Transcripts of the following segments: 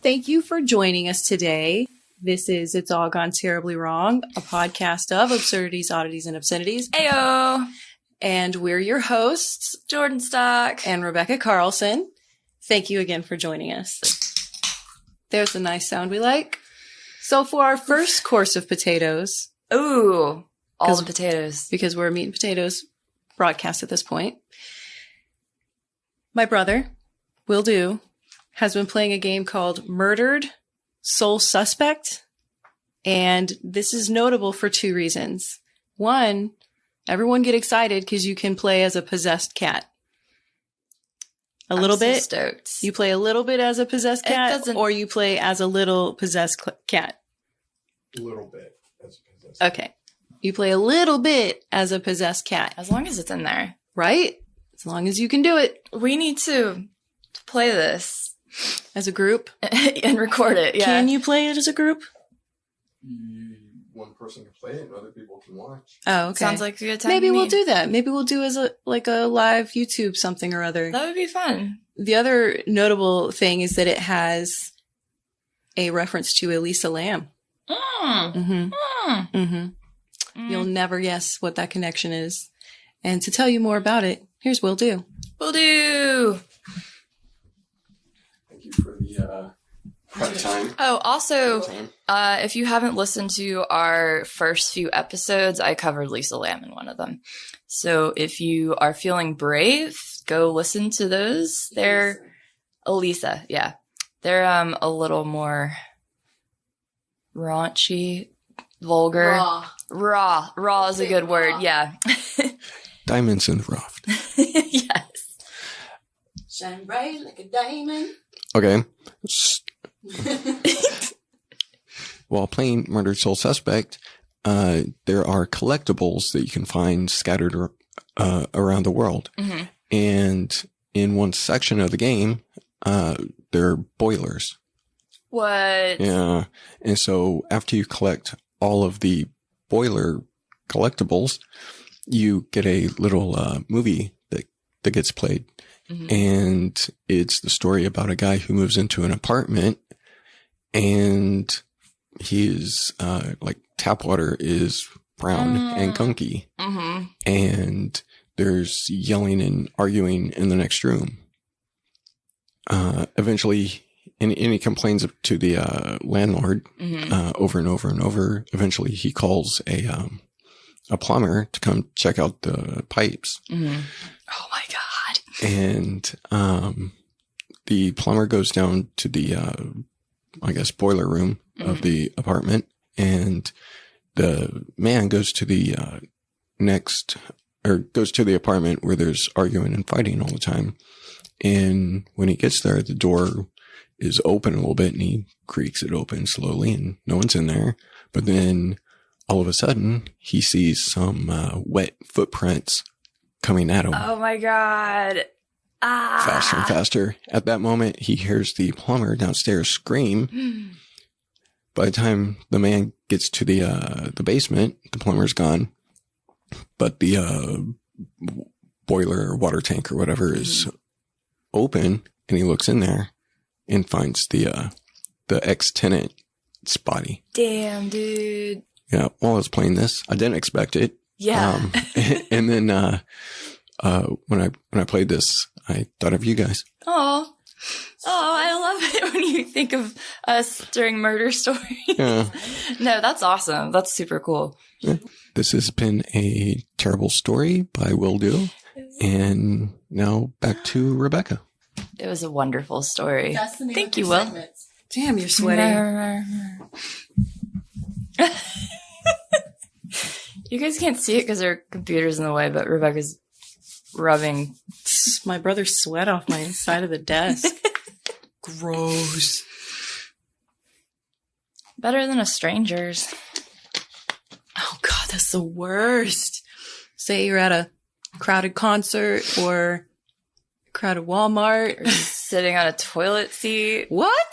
Thank you for joining us today. This is It's All Gone Terribly Wrong, a podcast of absurdities, oddities, and obscenities. Ayo! And we're your hosts, Jordan Stock and Rebecca Carlson. Thank you again for joining us. There's a nice sound we like. So for our first course of potatoes. Ooh, all the potatoes. Because we're a meat and potatoes broadcast at this point. My brother, Will Do, has been playing a game called Murdered Soul Suspect. And this is notable for two reasons. One, everyone get excited because you can play as a possessed cat. A little bit. Stoked. You play a little bit as a possessed cat, or you play as a little possessed cat? A little bit as a possessed Okay. You play a little bit as a possessed cat. As long as it's in there. Right? As long as you can do it. We need to play this. As a group? And record it, yeah. Can you play it as a group? One person can play it and other people can watch. Oh, okay. Sounds like a good time. Maybe we'll do that. Maybe we'll do as a live YouTube something or other. That would be fun. The other notable thing is that it has a reference to Elisa Lam. You'll never guess what that connection is. And to tell you more about it, here's Will Do. Will Do. Thank you for the prep time. Oh, also, if you haven't listened to our first few episodes, I covered Lisa Lam in one of them. So if you are feeling brave, go listen to those. They're Elisa, yeah. They're a little more raunchy, vulgar. Raw is a good word, yeah. Diamonds in the rough. Yes. Shine bright like a diamond. Okay. While playing Murdered Soul Suspect, there are collectibles that you can find scattered around the world. Mm-hmm. And in one section of the game, there are boilers. What? Yeah. And so after you collect all of the boiler collectibles, you get a little movie that gets played. Mm-hmm. And it's the story about a guy who moves into an apartment and his tap water is brown and gunky. Mm-hmm. And there's yelling and arguing in the next room. Eventually, and he complains to the landlord over and over and over. Eventually, he calls a plumber to come check out the pipes. Mm-hmm. Oh my God. And the plumber goes down to the boiler room of the apartment, and the man goes to the goes to the apartment where there's arguing and fighting all the time. And when he gets there, the door is open a little bit and he creaks it open slowly and no one's in there. But then all of a sudden he sees some wet footprints coming at him. Oh my God. Faster and faster. At that moment, he hears the plumber downstairs scream. By the time the man gets to the basement, the plumber's gone. But the boiler or water tank or whatever is open, and he looks in there and finds the ex-tenant's body. Damn, dude. Yeah, while I was playing this, I didn't expect it. Yeah. And then when I played this, I thought of you guys. Oh, Oh, I love it when you think of us during murder stories. Yeah. No, that's awesome. That's super cool. Yeah. This has been a terrible story by Will Do. And now back to Rebecca. It was a wonderful story. Thank you, Will. Damn, you're sweating. You guys can't see it because our computer's in the way, but Rebecca's rubbing My brother's sweat off my side of the desk. Gross. better than a stranger's. Oh God, that's the worst. Say you're at a crowded concert or crowded Walmart. Sitting on a toilet seat. What?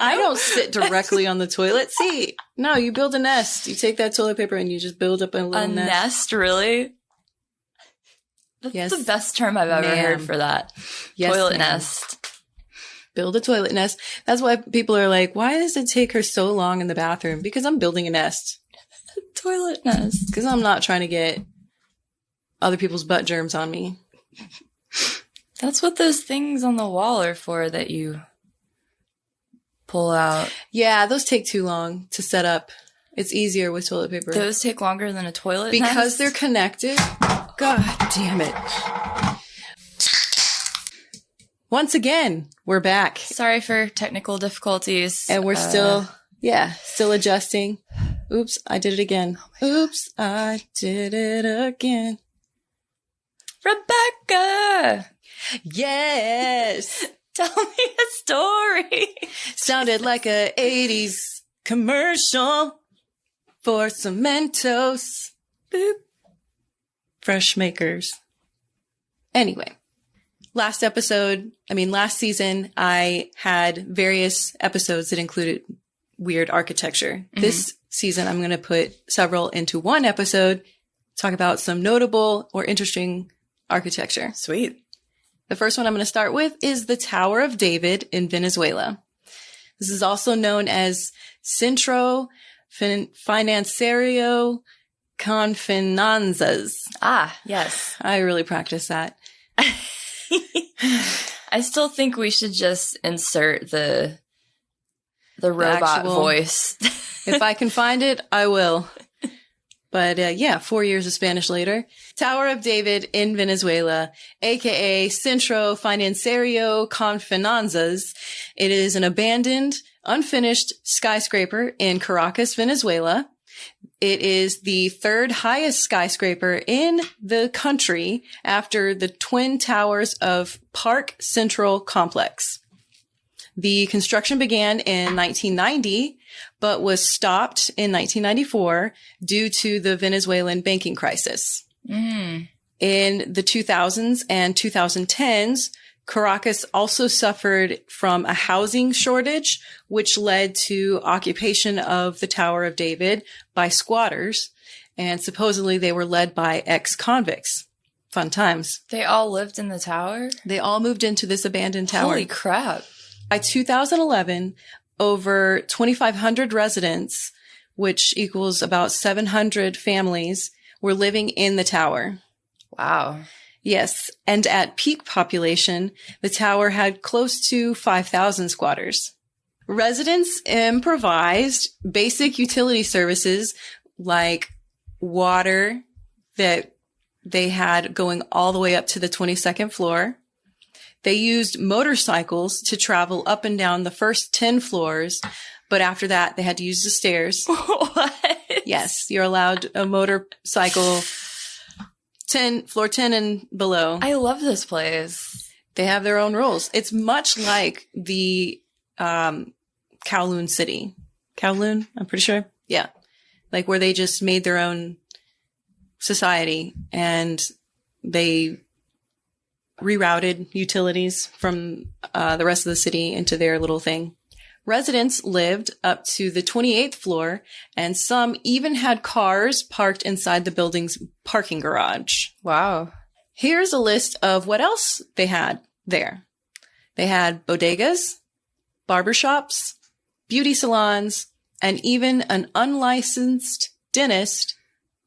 I don't sit directly on the toilet seat. No, you build a nest. You take that toilet paper and you just build up a little A nest, really? That's Yes, the best term I've ever ma'am. heard for that. Yes, Toilet ma'am. nest. Build a toilet nest. That's why people are like, why does it take her so long in the bathroom? Because I'm building a nest. Toilet nest. Because I'm not trying to get other people's butt germs on me. That's what those things on the wall are for that you pull out. Yeah, those take too long to set up. It's easier with toilet paper. Those take longer than a toilet Because nest? they're connected. God damn it. Once again, we're back. Sorry for technical difficulties. And we're still adjusting. Oops, I did it again. Oops, I did it again. Rebecca! Yes. Tell me a story. Sounded like a 80s commercial for some Mentos. Boop. Fresh makers. Anyway, last season, I had various episodes that included weird architecture. Mm-hmm. This season, I'm going to put several into one episode, talk about some notable or interesting architecture. Sweet. The first one I'm going to start with is the Tower of David in Venezuela. This is also known as Centro Financiero con Finanzas. Ah, yes. I really practice that. I still think we should just insert the robot actual voice. If I can find it, I will. But 4 years of Spanish later. Tower of David in Venezuela, aka Centro Financiero con Finanzas. It is an abandoned, unfinished skyscraper in Caracas, Venezuela. It is the third highest skyscraper in the country after the Twin Towers of Park Central Complex. The construction began in 1990, but was stopped in 1994 due to the Venezuelan banking crisis. Mm. In the 2000s and 2010s, Caracas also suffered from a housing shortage, which led to occupation of the Tower of David by squatters. And supposedly they were led by ex-convicts. Fun times. They all lived in the tower? They all moved into this abandoned tower. Holy crap. By 2011, over 2,500 residents, which equals about 700 families, were living in the tower. Wow. Yes. And at peak population, the tower had close to 5,000 squatters. Residents improvised basic utility services like water that they had going all the way up to the 22nd floor. They used motorcycles to travel up and down the first 10 floors, but after that, they had to use the stairs. What? Yes, you're allowed a motorcycle floor 10 and below. I love this place. They have their own rules. It's much like the Kowloon City. Kowloon, I'm pretty sure. Yeah. Like where they just made their own society and they rerouted utilities from the rest of the city into their little thing. Residents lived up to the 28th floor, and some even had cars parked inside the building's parking garage. Wow. Here's a list of what else they had there. They had bodegas, barbershops, beauty salons, and even an unlicensed dentist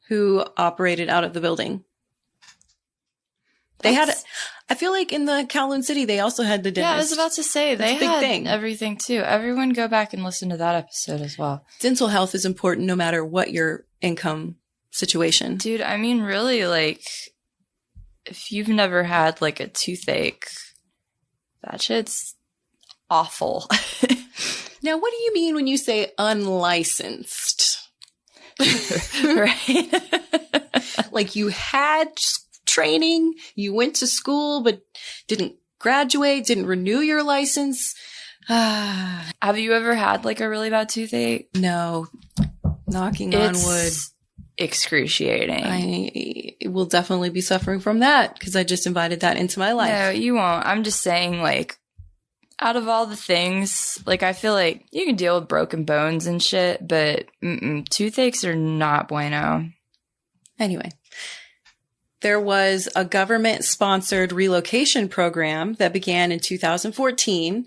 who operated out of the building. They had, I feel like in the Kowloon City, they also had the dentist. Yeah, I was about to say, they had everything too. Everyone go back and listen to that episode as well. Dental health is important no matter what your income situation. Dude, I mean, really, like, if you've never had, like, a toothache, that shit's awful. Now, what do you mean when you say unlicensed? Right? Like you had training, you went to school, but didn't graduate, didn't renew your license. Have you ever had like a really bad toothache? No. Knocking on wood. Excruciating. I will definitely be suffering from that because I just invited that into my life. No, you won't. I'm just saying, like, out of all the things, like, I feel like you can deal with broken bones and shit, but toothaches are not bueno. Anyway, there was a government-sponsored relocation program that began in 2014,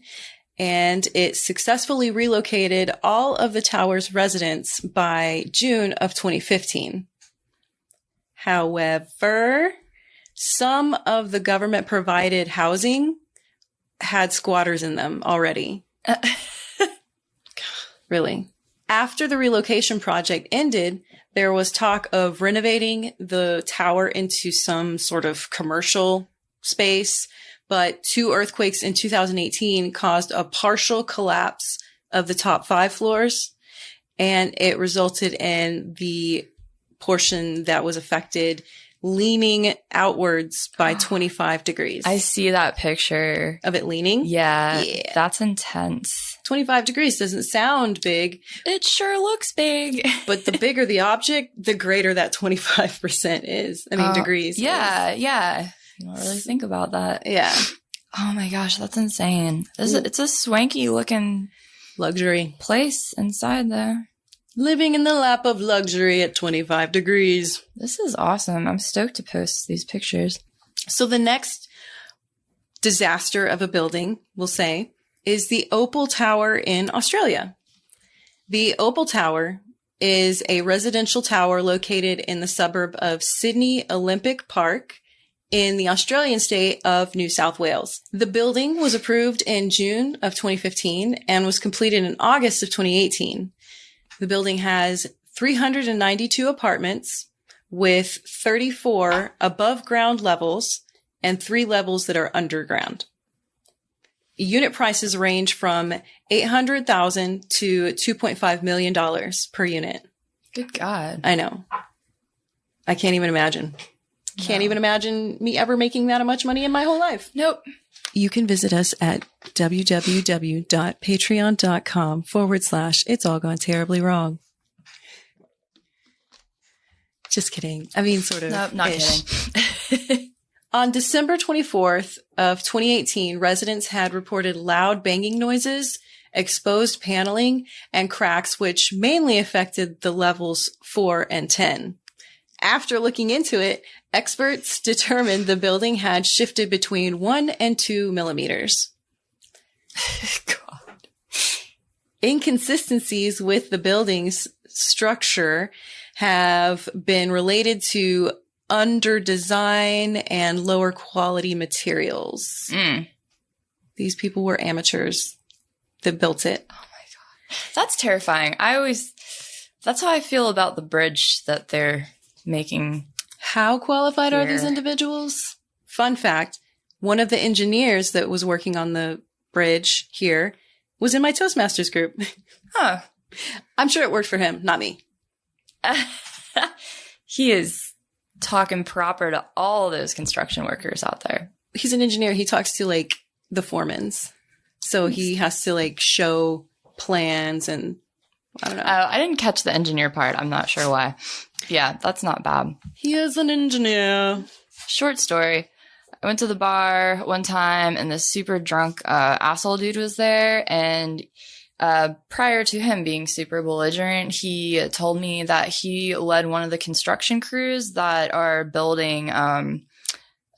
and it successfully relocated all of the tower's residents by June of 2015. However, some of the government-provided housing had squatters in them already. Really. After the relocation project ended, there was talk of renovating the tower into some sort of commercial space, but 2 earthquakes in 2018 caused a partial collapse of the top 5 floors, and it resulted in the portion that was affected leaning outwards by 25 degrees. I see that picture. Of it leaning? Yeah. That's intense. 25 degrees doesn't sound big. It sure looks big. But the bigger the object, the greater that 25% is. I mean, degrees. Yeah, yeah. You don't really think about that. Yeah. Oh my gosh, that's insane. It's a swanky looking luxury place inside there. Living in the lap of luxury at 25 degrees. This is awesome. I'm stoked to post these pictures. So the next disaster of a building, we'll say, is the Opal Tower in Australia. The Opal Tower is a residential tower located in the suburb of Sydney Olympic Park in the Australian state of New South Wales. The building was approved in June of 2015 and was completed in August of 2018. The building has 392 apartments with 34 above ground levels and 3 levels that are underground. Unit prices range from $800,000 to $2.5 million per unit. Good God. I know. I can't even imagine. Can't even imagine me ever making that much money in my whole life. Nope. You can visit us at www.patreon.com/It's All Gone Terribly Wrong. Just kidding. I mean, sort of. Nope, not kidding. On December 24th of 2018, residents had reported loud banging noises, exposed paneling, and cracks, which mainly affected the levels 4 and 10. After looking into it, experts determined the building had shifted between 1 and 2 millimeters. God. Inconsistencies with the building's structure have been related to under design and lower quality materials. These people were amateurs that built it. Oh my God. That's terrifying. That's how I feel about the bridge that they're making. How qualified are these individuals? Fun fact, one of the engineers that was working on the bridge here was in my Toastmasters group. Huh. I'm sure it worked for him, not me. He is talking proper to all those construction workers out there. He's an engineer. He talks to like the foremans. So he has to like show plans and I don't know. I didn't catch the engineer part. I'm not sure why. Yeah, that's not bad. He is an engineer. Short story. I went to the bar one time and this super drunk asshole dude was there. And prior to him being super belligerent, he told me that he led one of the construction crews that are building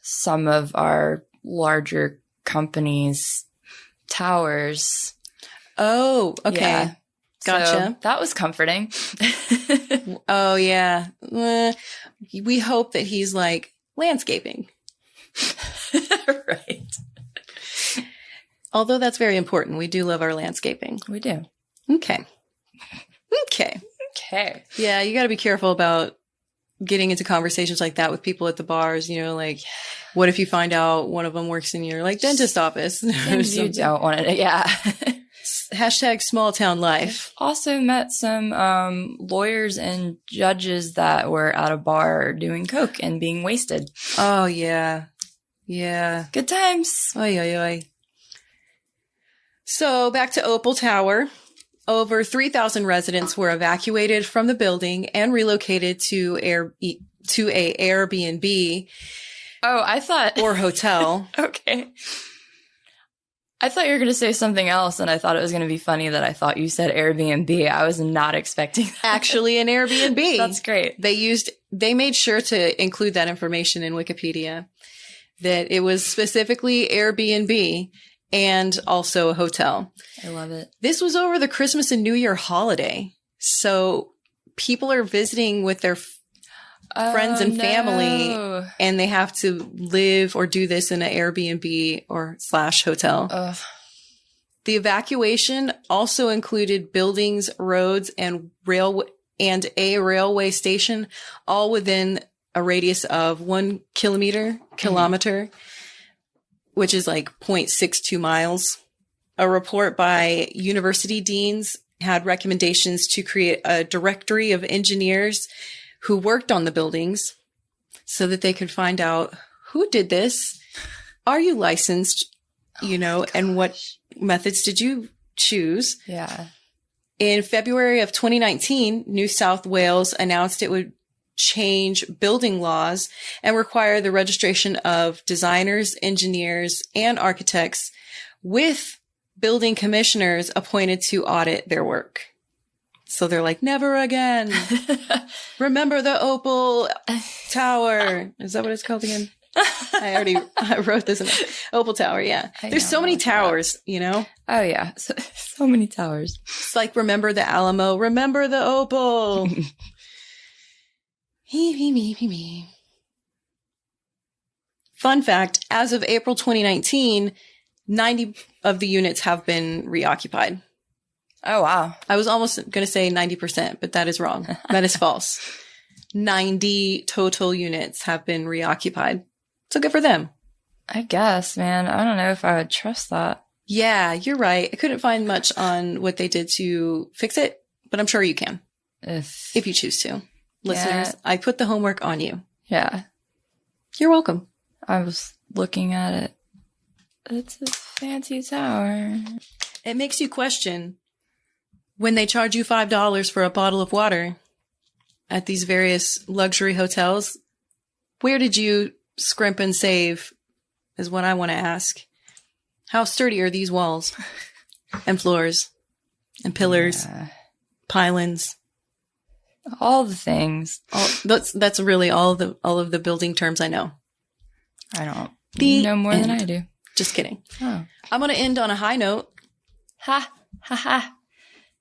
some of our larger companies' towers. Oh, okay. Yeah. Gotcha. So that was comforting. Oh, yeah. We hope that he's like landscaping. Right. Although that's very important. We do love our landscaping. We do. Okay. Yeah, you got to be careful about getting into conversations like that with people at the bars. You know, like, what if you find out one of them works in your like dentist office? Things you don't want to. Yeah. Hashtag small town life. Also met some lawyers and judges that were at a bar doing coke and being wasted. Oh yeah, yeah. Good times. Oy, oy, oy. So back to Opal Tower. Over 3,000 residents were evacuated from the building and relocated to a Airbnb. Oh, I thought or hotel. Okay. I thought you were going to say something else, and I thought it was going to be funny that I thought you said Airbnb. I was not expecting that. Actually, an Airbnb. That's great. They made sure to include that information in Wikipedia, that it was specifically Airbnb and also a hotel. I love it. This was over the Christmas and New Year holiday. So people are visiting with their friends and family, and they have to live or do this in an Airbnb or / hotel. The evacuation also included buildings, roads, and a railway station, all within a radius of 1 kilometer, which is like 0.62 miles. A report by university deans had recommendations to create a directory of engineers who worked on the buildings so that they could find out who did this. Are you licensed? And what methods did you choose? Yeah. In February of 2019, New South Wales announced it would change building laws and require the registration of designers, engineers, and architects, with building commissioners appointed to audit their work. So they're like, never again. Remember the Opal Tower. Is that what it's called again? I wrote this in Opal Tower. Yeah. There's so many towers, Oh yeah. So many towers. It's like, remember the Alamo, remember the Opal. Fun fact, as of April 2019, 90 of the units have been reoccupied. Oh, wow. I was almost going to say 90%, but that is wrong. That is false. 90 total units have been reoccupied. So good for them. I guess, man. I don't know if I would trust that. Yeah, you're right. I couldn't find much on what they did to fix it, but I'm sure you can. If you choose to. Listeners, I put the homework on you. Yeah. You're welcome. I was looking at it. It's a fancy tower. It makes you question, when they charge you $5 for a bottle of water at these various luxury hotels, where did you scrimp and save is what I want to ask. How sturdy are these walls and floors and pillars, pylons? All the things. That's really all of the building terms I know. I don't know more than I do. Just kidding. Oh. I'm going to end on a high note. Ha, ha, ha.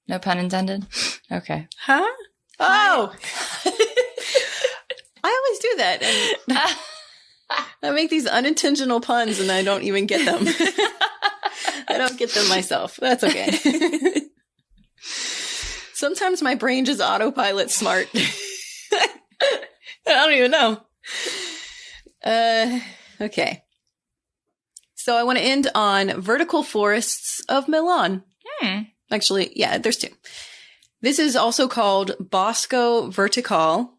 No pun intended. Okay. Huh? Oh! I always do that. And I make these unintentional puns and I don't even get them. I don't get them myself. That's okay. Sometimes my brain just autopilot smart. I don't even know. Okay. So I want to end on vertical forests of Milan. Actually, yeah, there's two. This is also called Bosco Verticale,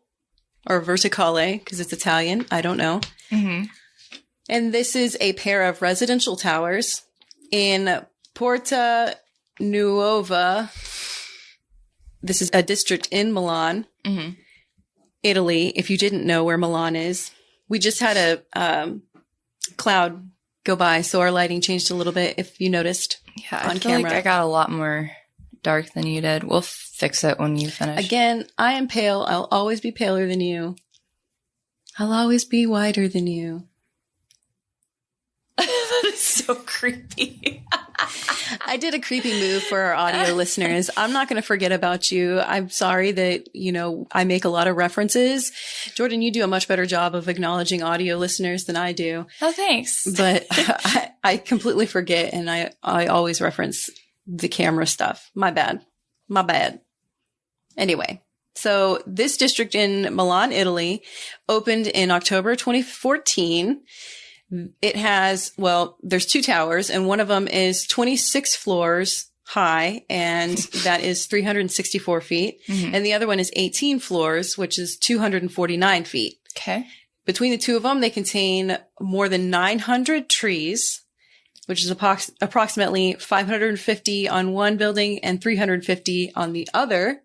or Verticale, because it's Italian. I don't know. Mm-hmm. And this is a pair of residential towers in Porta Nuova. This is a district in Milan, Italy, if you didn't know where Milan is. We just had a cloud go by, so our lighting changed a little bit, if you noticed. Yeah, I on feel camera. like I got a lot more dark than you did. We'll fix it when you finish. Again, I am pale. I'll always be paler than you. I'll always be whiter than you. That is so creepy. I did a creepy move for our audio listeners. I'm not going to forget about you. I'm sorry that, I make a lot of references. Jordan, you do a much better job of acknowledging audio listeners than I do. Oh, thanks. But I completely forget, and I always reference the camera stuff. My bad. Anyway, so this district in Milan, Italy, opened in October 2014. It has, there's 2 towers, and one of them is 26 floors high, and that is 364 feet. Mm-hmm. And the other one is 18 floors, which is 249 feet. Okay. Between the two of them, they contain more than 900 trees, which is approximately 550 on one building and 350 on the other.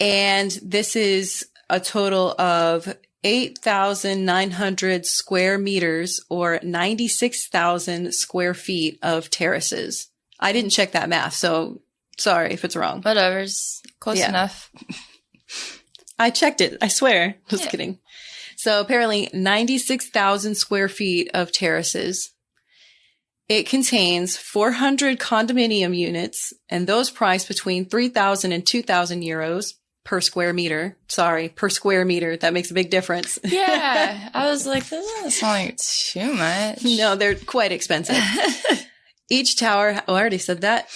And this is a total of 8,900 square meters or 96,000 square feet of terraces. I didn't check that math, so sorry if it's wrong. Whatever's close enough. I checked it. I swear. Just kidding. So apparently 96,000 square feet of terraces. It contains 400 condominium units, and those priced between 3,000 and 2,000 euros per square meter. Sorry, per square meter. That makes a big difference. Yeah. I was like, this doesn't sound like too much. No, they're quite expensive. Each tower, I already said that.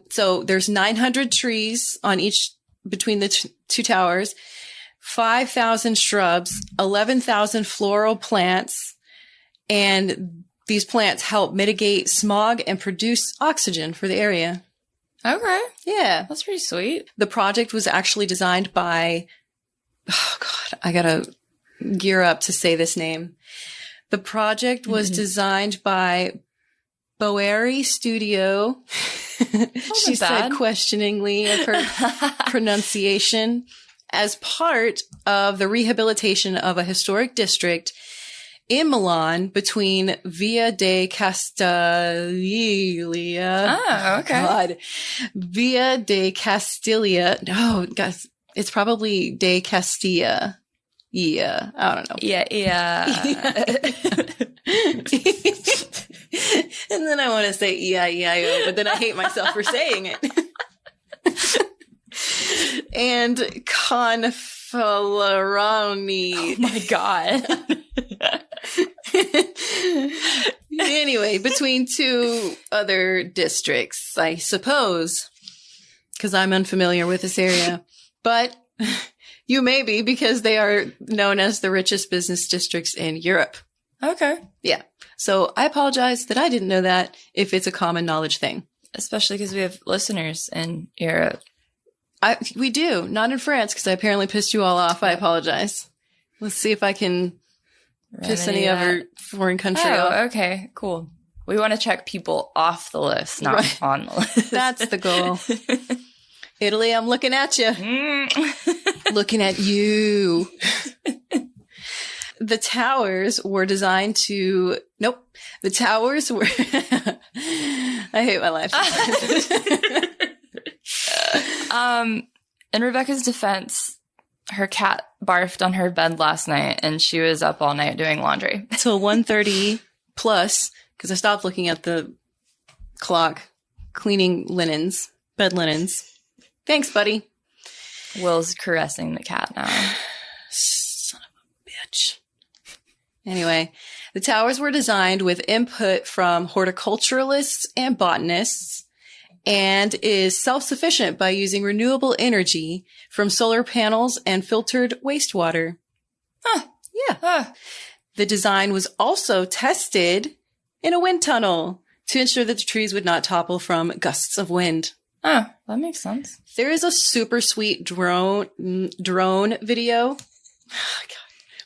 So there's 900 trees on each, between the two towers, 5,000 shrubs, 11,000 floral plants, and these plants help mitigate smog and produce oxygen for the area. Okay. Yeah. That's pretty sweet. The project was actually designed by, oh God, I gotta gear up to say this name. The project was designed by Boeri Studio. She said questioningly of her pronunciation, as part of the rehabilitation of a historic district in Milan between Via de Castiglia. Oh, okay. God. Via de Castiglia. No, guys, it's probably de Castilla. Yeah. I don't know. Yeah. And then I want to say E-I-E-I-O, but then I hate myself for saying it. And Confalaroni. Oh my God. Anyway, between two other districts, I suppose, because I'm unfamiliar with this area, but you may be, because they are known as the richest business districts in Europe. Okay. Yeah. So I apologize that I didn't know that, if it's a common knowledge thing. Especially because we have listeners in Europe. We do. Not in France, because I apparently pissed you all off. I apologize. Let's see if I can piss any other foreign country off. Oh, okay. Cool. We want to check people off the list, not on the list. That's the goal. Italy, I'm looking at you. Looking at you. The towers were designed to... Nope. The towers were... I hate my life. In Rebecca's defense, her cat barfed on her bed last night, and she was up all night doing laundry. Till 1:30 plus, because I stopped looking at the clock, cleaning linens, bed linens. Thanks, buddy. Will's caressing the cat now. Son of a bitch. Anyway, the towers were designed with input from horticulturalists and botanists, and is self-sufficient by using renewable energy from solar panels and filtered wastewater. Huh. Yeah. Huh. The design was also tested in a wind tunnel to ensure that the trees would not topple from gusts of wind. Oh, that makes sense. There is a super sweet drone video. Oh, God.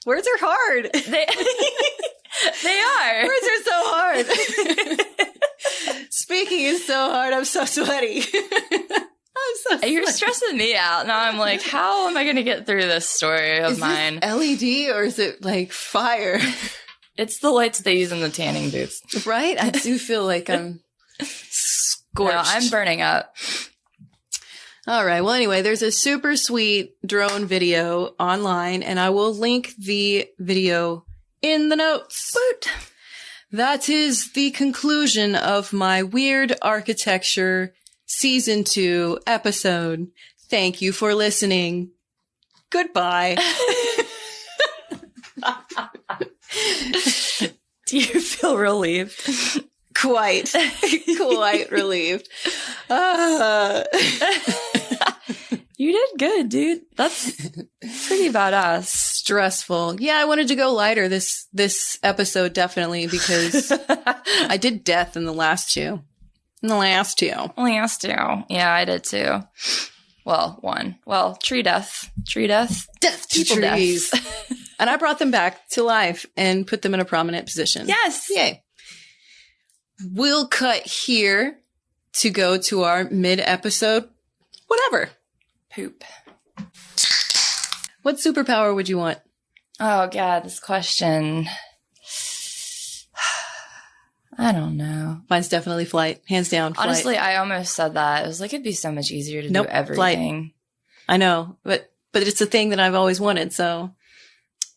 Words are hard. They are. Words are so hard. Speaking is so hard. I'm so sweaty. You're stressing me out. Now I'm like, how am I going to get through this story of mine? Is this LED or is it like fire? It's the lights they use in the tanning booths. Right? I do feel like I'm scorched. No, I'm burning up. All right. Well, anyway, there's a super sweet drone video online, and I will link the video in the notes. Boot. that is the conclusion of my Weird Architecture Season 2 episode. Thank you for listening. Goodbye. Do you feel relieved? Quite relieved. You did good, dude. That's pretty badass. Stressful. Yeah, I wanted to go lighter this episode, definitely, because I did death in the last two. Last two. Yeah, I did too. Well, one. Well, tree death. Death to People trees. death. And I brought them back to life and put them in a prominent position. Yes. Yay. We'll cut here to go to our mid-episode. Whatever. Poop. What superpower would you want? Oh, God, this question. I don't know. Mine's definitely flight. Hands down, flight. Honestly, I almost said that. It was like, it'd be so much easier to do everything. Flight. I know, but it's a thing that I've always wanted, so.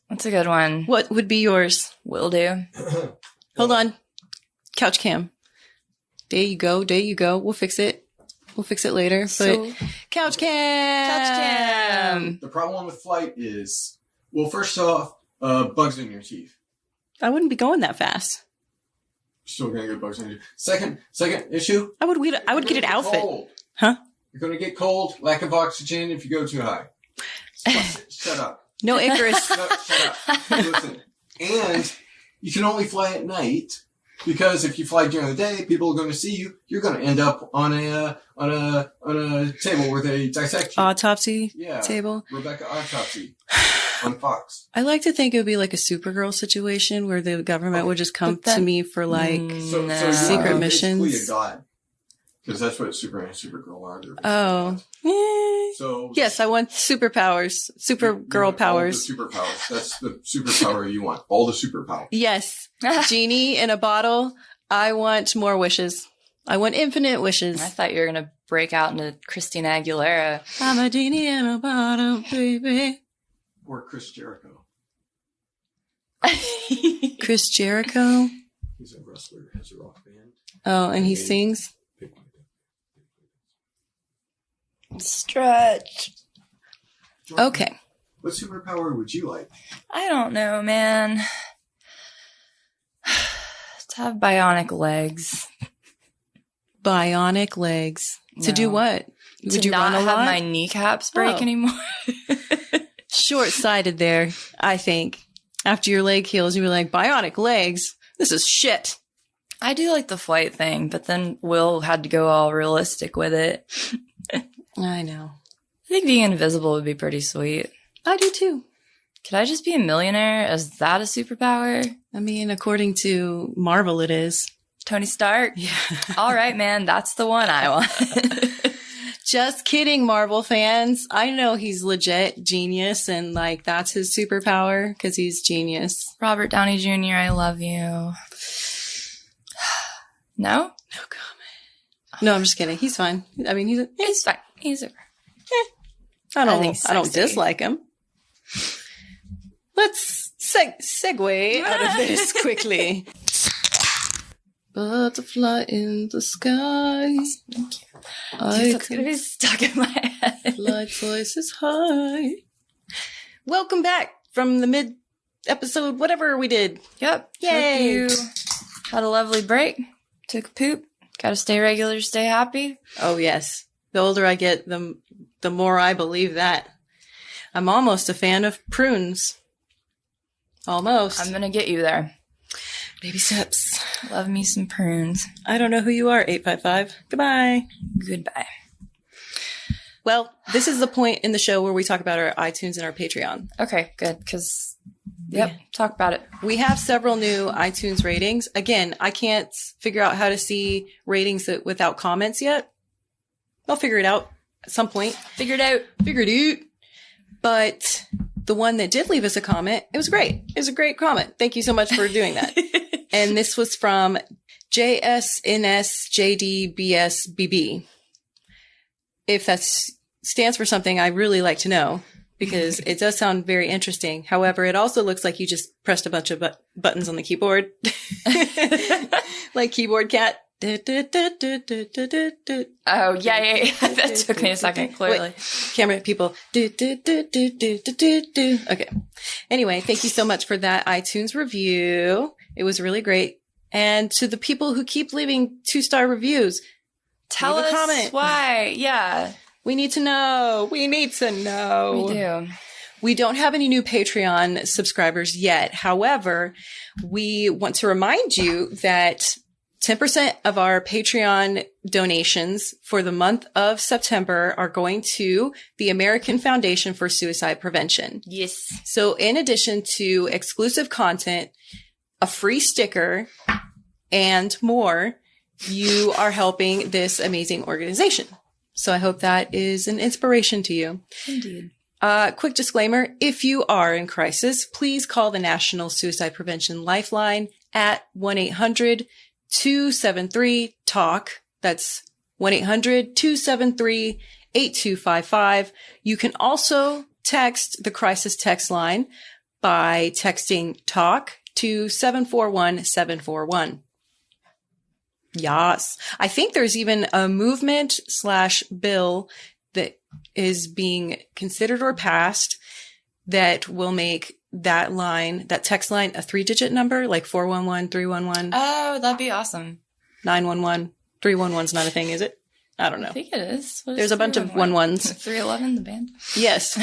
That's a good one. What would be yours? Will do. Hold on. Couch cam. There you go. We'll fix it. Later. But couch cam. The problem with flight is, well, first off, bugs in your teeth. I wouldn't be going that fast. Still gonna get bugs in your teeth. Second issue. I would get an outfit. Cold. Huh? You're gonna get cold, lack of oxygen if you go too high. Shut up. No Icarus. No, shut up. Listen. And you can only fly at night because if you fly during the day, people are going to see you. You're going to end up on a table where they dissect you. Autopsy Yeah. table. Rebecca Autopsy on Fox. I like to think it would be like a Supergirl situation where the government would just come to me for like So secret you're missions. basically a god. Because that's what Superman and Supergirl are. Oh. So Yes, I want superpowers. Supergirl powers. All the superpowers. That's the superpower you want. All the superpowers. Yes. Genie in a bottle. I want more wishes. I want infinite wishes. I thought you were going to break out into Christina Aguilera. I'm a genie in a bottle, baby. Or Chris Jericho. Chris Jericho. He's a wrestler, has a rock band. Oh, and he sings. Stretch. Okay. What superpower would you like? I don't know, man. To have bionic legs. Bionic legs. To do No. what? Would to you not run a have lot? my kneecaps break Oh. anymore. Short-sighted there, I think. After your leg heals, you'll be like, bionic legs? This is shit. I do like the flight thing, but then Will had to go all realistic with it. I know. I think being invisible would be pretty sweet. I do too. Could I just be a millionaire? Is that a superpower? I mean, according to Marvel, it is. Tony Stark? Yeah. All right, man. That's the one I want. Just kidding, Marvel fans. I know he's legit genius and like that's his superpower because he's genius. Robert Downey Jr., I love you. No? No comment. No, I'm just kidding. He's fine. I mean, He's fine. He's a... I I think don't sexy. dislike him. Let's segue out of this quickly. Butterfly in the sky. Thank you. I Dude, that's going to be stuck in my head. fly twice as high. Welcome back from the mid-episode, whatever we did. Yep. Yay. Hope you had a lovely break. Took a poop. Got to stay regular, stay happy. Oh, yes. The older I get, the more I believe that. I'm almost a fan of prunes. Almost. I'm going to get you there. Baby steps. Love me some prunes. I don't know who you are, 855. Goodbye. Goodbye. Well, this is the point in the show where we talk about our iTunes and our Patreon. Okay, good. Because, yep, talk about it. We have several new iTunes ratings. Again, I can't figure out how to see ratings without comments yet. I'll figure it out at some point. Figure it out. Figured it out. But the one that did leave us a comment, it was great. It was a great comment. Thank you so much for doing that. And this was from JSNSJDBSBB. If that stands for something, I really like to know. because it does sound very interesting. However, it also looks like you just pressed a bunch of buttons on the keyboard, like keyboard cat. Oh, yeah. That took me a second, clearly. Wait, camera people. Okay. Anyway, thank you so much for that iTunes review. It was really great. And to the people who keep leaving 2-star reviews, tell leave a us comment. Why. Yeah. We need to know. We need to know. We do. We don't have any new Patreon subscribers yet. However, we want to remind you that 10% of our Patreon donations for the month of September are going to the American Foundation for Suicide Prevention. Yes. So in addition to exclusive content, a free sticker, and more, you are helping this amazing organization. So I hope that is an inspiration to you. Indeed. Quick disclaimer. If you are in crisis, please call the National Suicide Prevention Lifeline at 1-800-273-TALK. That's 1-800-273-8255. You can also text the crisis text line by texting TALK to 741-741. Yes. I think there's even a movement/bill that is being considered or passed that will make that line, that text line, a 3-digit number, like 411, 311. Oh, that'd be awesome. 911. 311's not a thing, is it? I don't know. I think it is. There's a bunch of 11s. 311, the band. Yes.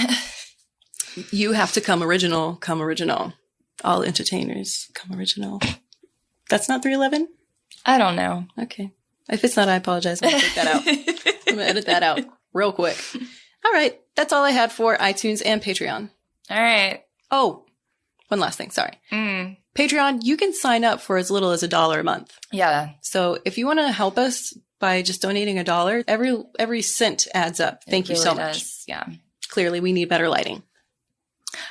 You have to come original. Come original. All entertainers, come original. That's not 311? I don't know. Okay. If it's not, I apologize. I'm going to take that out. I'm going to edit that out real quick. All right. That's all I had for iTunes and Patreon. All right. Oh, one last thing. Sorry. Patreon, you can sign up for as little as $1 a month. Yeah. So if you want to help us by just donating $1, every cent adds up. Thank you so much. Yeah. Clearly, we need better lighting.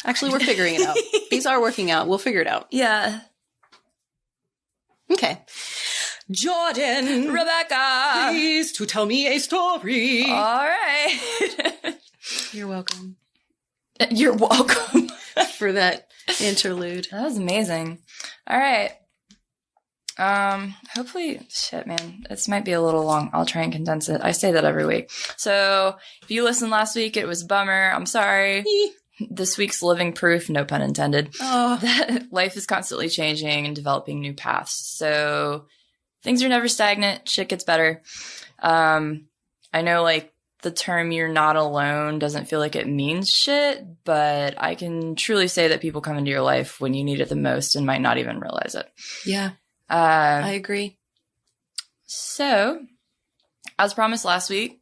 Actually, we're figuring it out. These are working out. We'll figure it out. Yeah. Okay. Jordan. Rebecca. Please to tell me a story. All right. You're welcome. You're welcome. For that interlude. That was amazing. All right. Hopefully, shit, man, this might be a little long. I'll try and condense it. I say that every week. So if you listened last week, it was a bummer. I'm sorry. This week's living proof, no pun intended, that life is constantly changing and developing new paths. So things are never stagnant. Shit gets better. I know, like, the term "you're not alone" doesn't feel like it means shit, but I can truly say that people come into your life when you need it the most and might not even realize it. Yeah, I agree. So, as promised last week,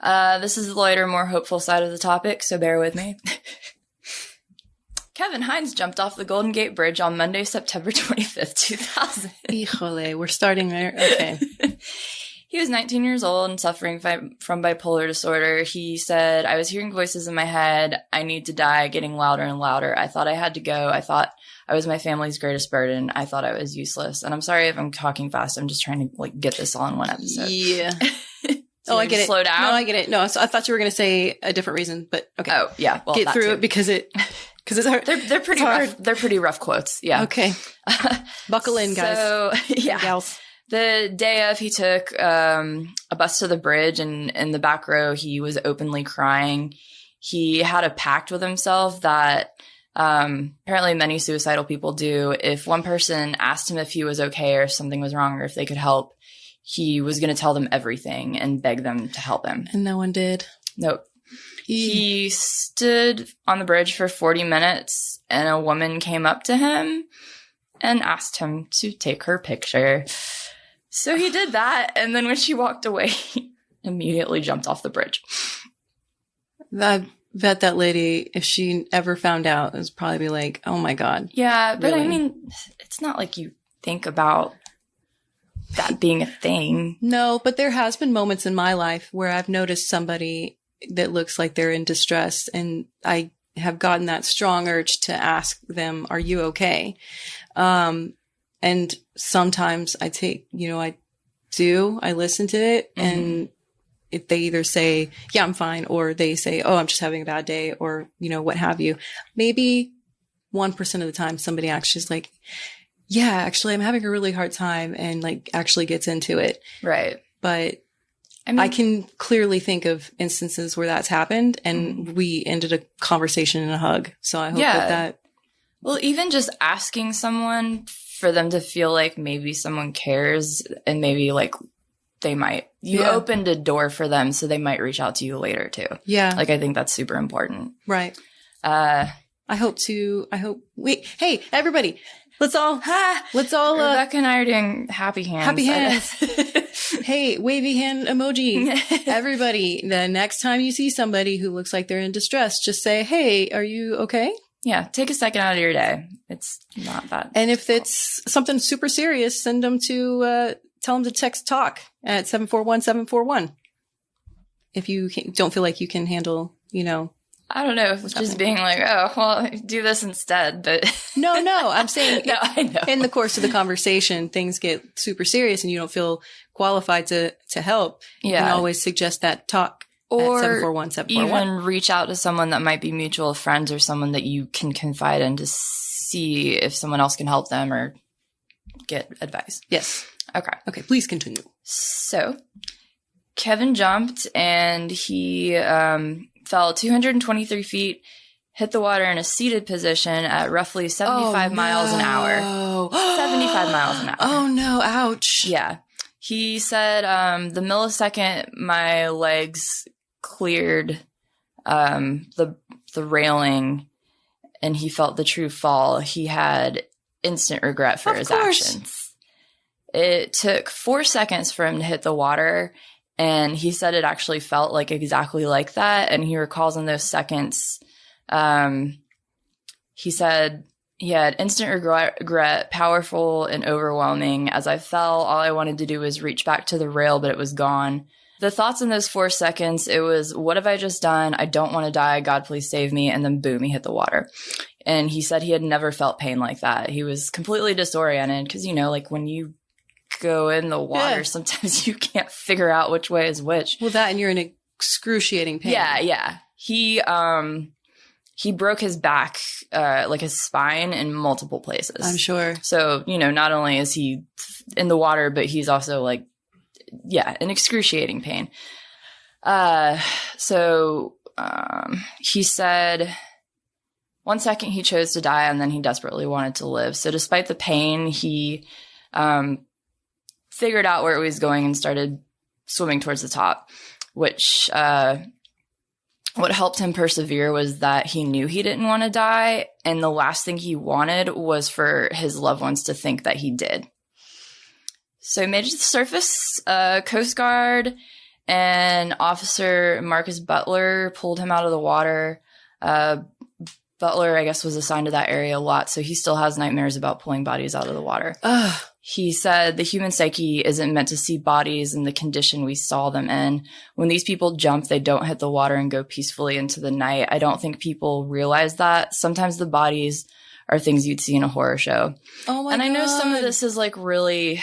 this is the lighter, more hopeful side of the topic, so bear with me. Kevin Hines jumped off the Golden Gate Bridge on Monday, September 25th, 2000. Híjole, we're starting there. Okay. He was 19 years old and suffering from bipolar disorder. He said, "I was hearing voices in my head. I need to die, getting louder and louder. I thought I had to go. I thought I was my family's greatest burden. I thought I was useless." And I'm sorry if I'm talking fast. I'm just trying to get this all in one episode. Yeah. So I get it. Slow down. No, I get it. No, I thought you were going to say a different reason, but okay. Oh, yeah. Well, get through it because it's hard. They're pretty rough. They're pretty rough quotes. Yeah. Okay. Buckle in, guys. So, yeah. Gals. The day of, he took a bus to the bridge, and in the back row, he was openly crying. He had a pact with himself that apparently many suicidal people do. If one person asked him if he was okay or if something was wrong or if they could help, he was going to tell them everything and beg them to help him. And no one did. Nope. He stood on the bridge for 40 minutes, and a woman came up to him and asked him to take her picture. So he did that, and then when she walked away, he immediately jumped off the bridge. I bet that lady, if she ever found out, was probably be like, "Oh my God." Yeah, but really? I mean, it's not like you think about that being a thing. No, but there has been moments in my life where I've noticed somebody that looks like they're in distress, and I have gotten that strong urge to ask them, "Are you okay?" And sometimes I listen to it, and if they either say, yeah, I'm fine, or they say, oh, I'm just having a bad day, or, what have you. Maybe 1% of the time somebody actually is like, yeah, actually I'm having a really hard time, and like actually gets into it. Right. But I can clearly think of instances where that's happened and we ended a conversation in a hug. So I hope that. Well, even just asking someone for them to feel like maybe someone cares, and maybe like you opened a door for them, so they might reach out to you later too. Yeah. Like, I think that's super important. Right. Hey, everybody, let's all, Rebecca and I are doing happy hands. Happy hands. Hey, wavy hand emoji. Everybody, the next time you see somebody who looks like they're in distress, just say, hey, are you okay? Yeah. Take a second out of your day. It's not that. And if it's something super serious, send them to, tell them to text talk at 741-741. If you don't feel like you can handle, I don't know if it's just being like, oh, well, do this instead, but. No, I'm saying no, I know. In the course of the conversation, things get super serious and you don't feel qualified to help. Yeah. You can always suggest that talk or at 741-741. Even reach out to someone that might be mutual friends or someone that you can confide in to see if someone else can help them or get advice. Yes. Okay, please continue. So, Kevin jumped and he fell 223 feet, hit the water in a seated position at roughly 75 miles an hour. 75 miles an hour. Oh, no. Ouch. Yeah. He said the millisecond my legs cleared the railing and he felt the true fall, he had instant regret for his actions. It took 4 seconds for him to hit the water, and he said it actually felt like exactly like that. And he recalls in those seconds, he said he had instant regret, powerful and overwhelming. As I fell, all I wanted to do was reach back to the rail, but it was gone. The thoughts in those 4 seconds, it was, what have I just done? I don't want to die. God, please save me. And then boom, he hit the water. And he said he had never felt pain like that. He was completely disoriented because, like when you go in the water, sometimes you can't figure out which way is which. Well, that and you're in excruciating pain. Yeah. He broke his back, like his spine in multiple places. I'm sure. So, not only is he in the water, but he's also like, in excruciating pain. He said 1 second he chose to die and then he desperately wanted to live. So despite the pain, he figured out where it was going and started swimming towards the top, which what helped him persevere was that he knew he didn't want to die. And the last thing he wanted was for his loved ones to think that he did. So he made it to the surface. Coast Guard and Officer Marcus Butler pulled him out of the water. Butler, I guess, was assigned to that area a lot, so he still has nightmares about pulling bodies out of the water. He said the human psyche isn't meant to see bodies in the condition we saw them in. When these people jump, they don't hit the water and go peacefully into the night. I don't think people realize that. Sometimes the bodies are things you'd see in a horror show. Oh my God. And I know some of this is like really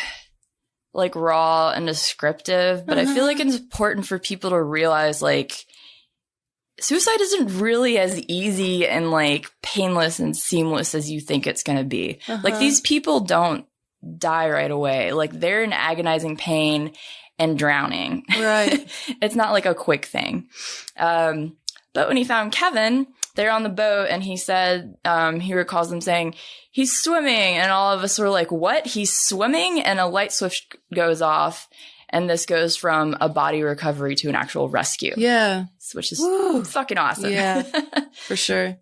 like raw and descriptive, but I feel like it's important for people to realize like suicide isn't really as easy and like painless and seamless as you think it's going to be. Like these people don't die right away. Like they're in agonizing pain and drowning. Right. It's not like a quick thing. But when he found Kevin, they're on the boat and he said, he recalls them saying, he's swimming. And all of us were like, what? He's swimming? And a light switch goes off. And this goes from a body recovery to an actual rescue. Yeah. Which is fucking awesome. Yeah, for sure.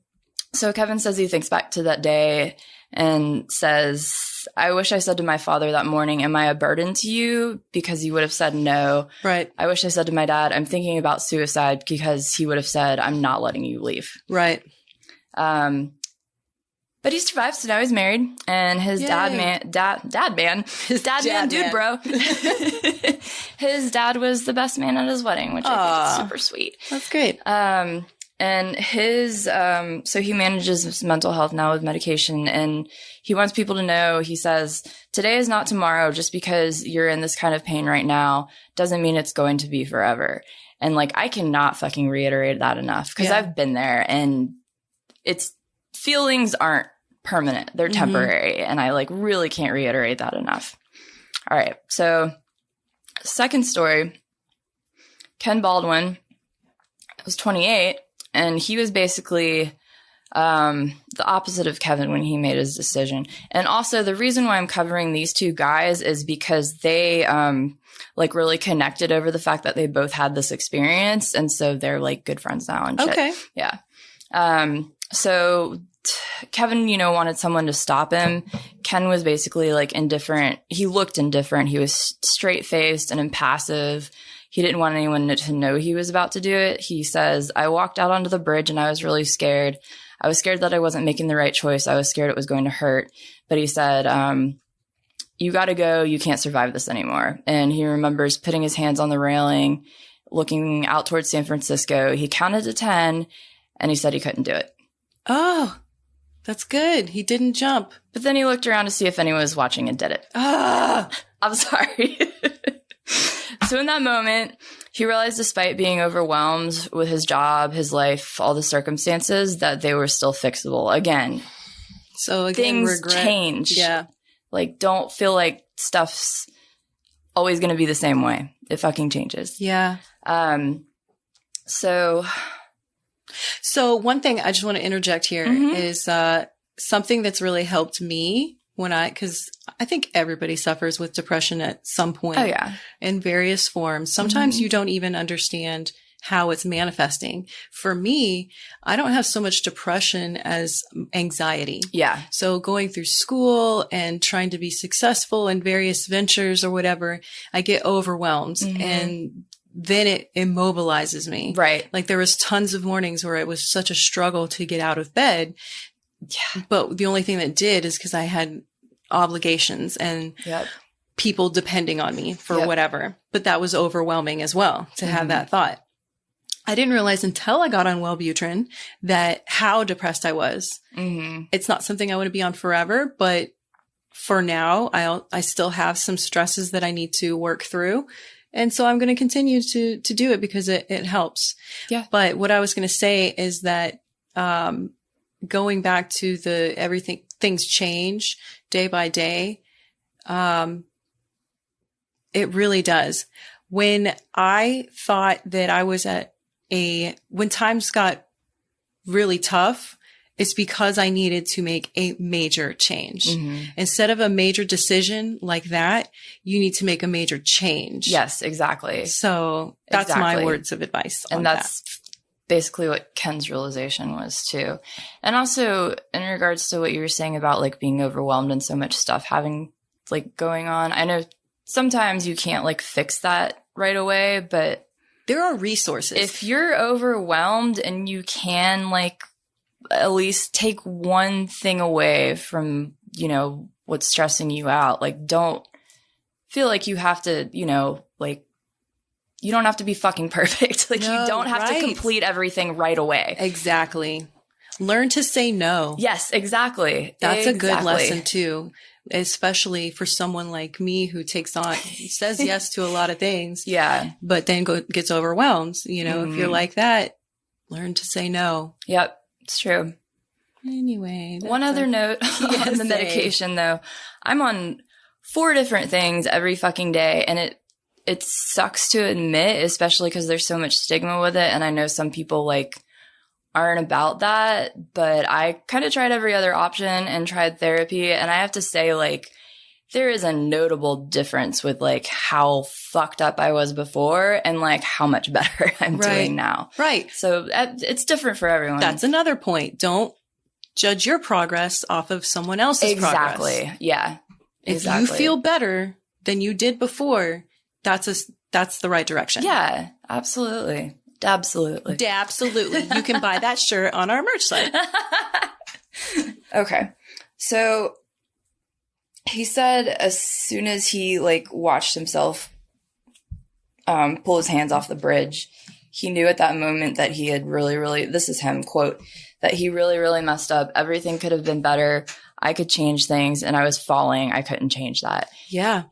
So Kevin says he thinks back to that day and says, I wish I said to my father that morning, am I a burden to you? Because he would have said no. Right. I wish I said to my dad, I'm thinking about suicide, because he would have said, I'm not letting you leave. Right. But he survived, so now he's married, and his dad man, dude, bro. His dad was the best man at his wedding, which I think is super sweet. That's great. And his, so he manages his mental health now with medication, and he wants people to know, he says, today is not tomorrow. Just because you're in this kind of pain right now doesn't mean it's going to be forever. And like, I cannot fucking reiterate that enough, because I've been there, and it's, feelings aren't permanent. They're temporary. And I like really can't reiterate that enough. All right. So second story, Ken Baldwin was 28, and he was basically the opposite of Kevin when he made his decision. And also the reason why I'm covering these two guys is because they like really connected over the fact that they both had this experience. And so they're like good friends now and shit. Okay. Yeah. So Kevin, you know, wanted someone to stop him. Ken was basically like indifferent. He looked indifferent. He was straight faced and impassive. He didn't want anyone to know he was about to do it. He says, I walked out onto the bridge and I was really scared. I was scared that I wasn't making the right choice. I was scared it was going to hurt. But he said, you got to go. You can't survive this anymore. And he remembers putting his hands on the railing, looking out towards San Francisco. He counted to 10 and he said he couldn't do it. Oh, that's good. He didn't jump. But then he looked around to see if anyone was watching and did it. Ah, I'm sorry. So in that moment, he realized despite being overwhelmed with his job, his life, all the circumstances, that they were still fixable. Again, so again, things regret. change. Yeah. Like, don't feel like stuff's always going to be the same way. It fucking changes. Yeah. So one thing I just want to interject here is something that's really helped me because I think everybody suffers with depression at some point. Oh, yeah. In various forms. Sometimes you don't even understand how it's manifesting. For me, I don't have so much depression as anxiety. Yeah. So going through school and trying to be successful in various ventures or whatever, I get overwhelmed and then it immobilizes me. Right. Like there was tons of mornings where it was such a struggle to get out of bed. Yeah. But the only thing that did is because I had obligations and people depending on me for whatever. But that was overwhelming as well to have that thought. I didn't realize until I got on Wellbutrin that how depressed I was. It's not something I want to be on forever, but for now, I still have some stresses that I need to work through. And so I'm going to continue to do it because it helps. Yeah. But what I was going to say is that, going back to things change day by day. It really does. When I thought that I was when times got really tough, it's because I needed to make a major change. Instead of a major decision like that, you need to make a major change. Yes, exactly. So that's my words of advice. And that's basically what Ken's realization was too. And also in regards to what you were saying about like being overwhelmed and so much stuff having like going on. I know sometimes you can't like fix that right away, but there are resources. If you're overwhelmed and you can like at least take one thing away from, you know, what's stressing you out, like don't feel like you have to, you know, like you don't have to be fucking perfect. Like you don't have to complete everything right away. Exactly. Learn to say no. Yes, exactly. That's a good lesson too, especially for someone like me who says yes to a lot of things. Yeah. But then gets overwhelmed. You know, if you're like that, learn to say no. Yep. It's true. Anyway. One other note on the medication though. I'm on 4 different things every fucking day, and it sucks to admit, especially because there's so much stigma with it. And I know some people like aren't about that, but I kind of tried every other option and tried therapy. And I have to say, like, there is a notable difference with like how fucked up I was before and like how much better I'm doing now. Right. So it's different for everyone. That's another point. Don't judge your progress off of someone else's progress. Exactly. Yeah. If you feel better than you did before, that's the right direction. Yeah, absolutely. Absolutely. Absolutely. You can buy that shirt on our merch site. Okay. So he said as soon as he like watched himself pull his hands off the bridge, he knew at that moment that he had really, this is him, quote, that he really messed up. Everything could have been better. I could change things, and I was falling. I couldn't change that. Yeah.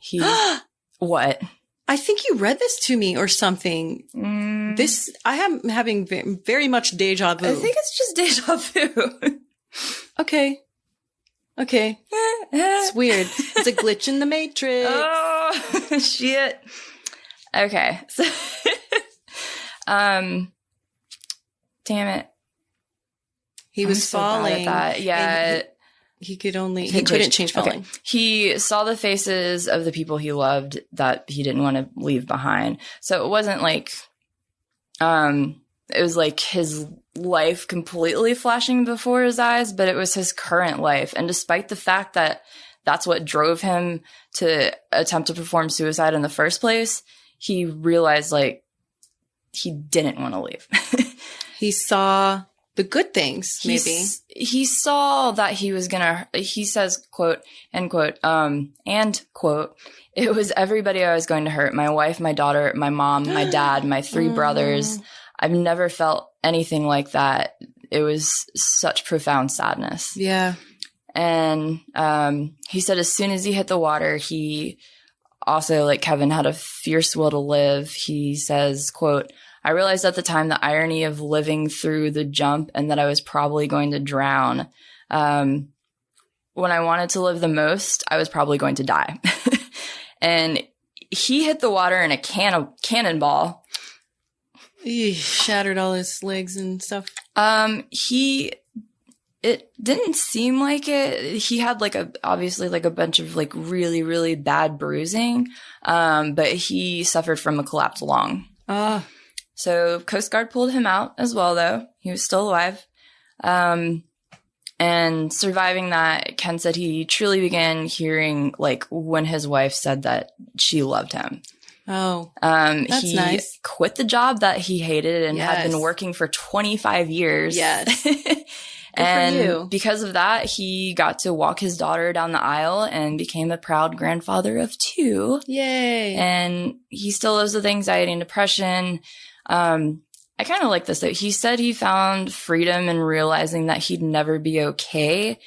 What? I think you read this to me or something. I am having very much deja vu. I think it's just deja vu. Okay. It's weird. It's a glitch in the matrix. Oh, shit. Okay. So, damn it. He was falling. Yeah. He couldn't change falling. Okay. He saw the faces of the people he loved that he didn't want to leave behind. So it wasn't like, it was like his life completely flashing before his eyes, but it was his current life. And despite the fact that that's what drove him to attempt to perform suicide in the first place, he realized like he didn't want to leave. He saw the good things, maybe. He saw that he was he says, quote, end quote, and quote, it was everybody I was going to hurt. My wife, my daughter, my mom, my dad, my 3 brothers. I've never felt anything like that. It was such profound sadness. Yeah. And he said as soon as he hit the water, he also, like Kevin, had a fierce will to live. He says, quote, I realized at the time the irony of living through the jump and that I was probably going to drown. When I wanted to live the most, I was probably going to die. And he hit the water in a cannonball. Shattered all his legs and stuff. It didn't seem like it. He had obviously a bunch of really bad bruising. But he suffered from a collapsed lung. So Coast Guard pulled him out as well, though. He was still alive. And surviving that, Ken said he truly began hearing when his wife said that she loved him. Oh, that's he nice. Quit the job that he hated and had been working for 25 years. Yes. And because of that, he got to walk his daughter down the aisle and became a proud grandfather of 2. Yay. And he still lives with anxiety and depression. I kind of like this though. He said he found freedom in realizing that he'd never be okay.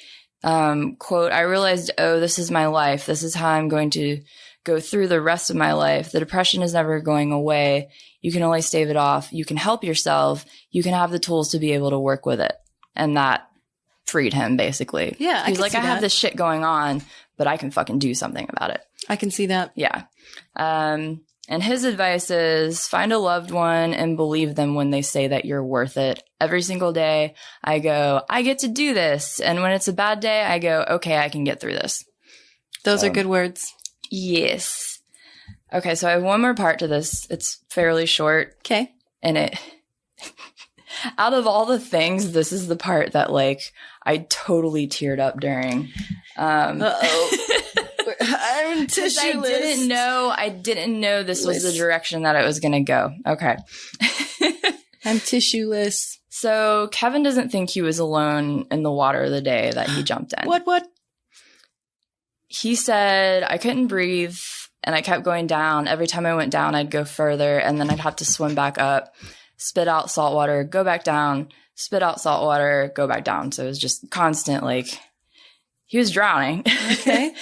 Quote, I realized, this is my life. This is how I'm going to go through the rest of my life. The depression is never going away. You can only stave it off. You can help yourself. You can have the tools to be able to work with it. And that freed him, basically. Yeah. He's like, I have this shit going on, but I can fucking do something about it. I can see that. Yeah. And his advice is find a loved one and believe them when they say that you're worth it. Every single day I go, I get to do this. And when it's a bad day, I go, okay, I can get through this. Those are good words. Yes. Okay. So I have one more part to this. It's fairly short. Okay. And out of all the things, this is the part that I totally teared up during. Uh-oh. I'm tissue-less. I didn't know this was the direction that it was going to go. Okay. I'm tissue-less. So Kevin doesn't think he was alone in the water the day that he jumped in. What? He said, I couldn't breathe and I kept going down. Every time I went down, I'd go further and then I'd have to swim back up, spit out salt water, go back down, spit out salt water, go back down. So it was just constant, he was drowning. Okay.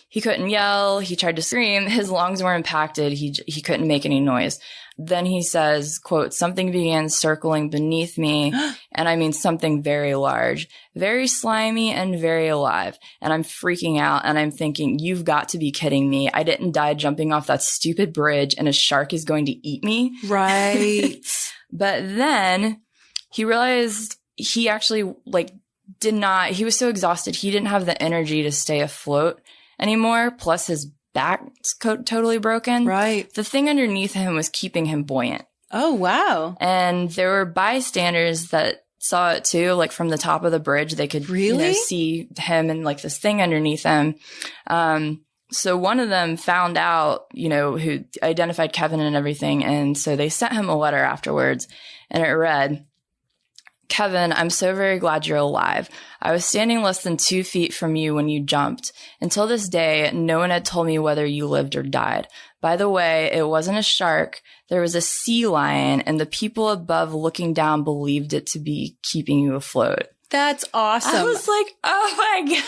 He couldn't yell. He tried to scream. His lungs were impacted. He couldn't make any noise. Then he says, quote, something began circling beneath me. And I mean something very large, very slimy and very alive. And I'm freaking out and I'm thinking, you've got to be kidding me. I didn't die jumping off that stupid bridge and a shark is going to eat me. Right. But then he realized he actually he was so exhausted. He didn't have the energy to stay afloat anymore. Plus his back's totally broken. Right. The thing underneath him was keeping him buoyant. Oh, wow. And there were bystanders that saw it too, from the top of the bridge. They could see him and this thing underneath him. So one of them found out, who identified Kevin and everything. And so they sent him a letter afterwards and it read, Kevin, I'm so very glad you're alive. I was standing less than 2 feet from you when you jumped. Until this day, no one had told me whether you lived or died. By the way, it wasn't a shark. There was a sea lion, and the people above looking down believed it to be keeping you afloat. That's awesome. I was like, oh my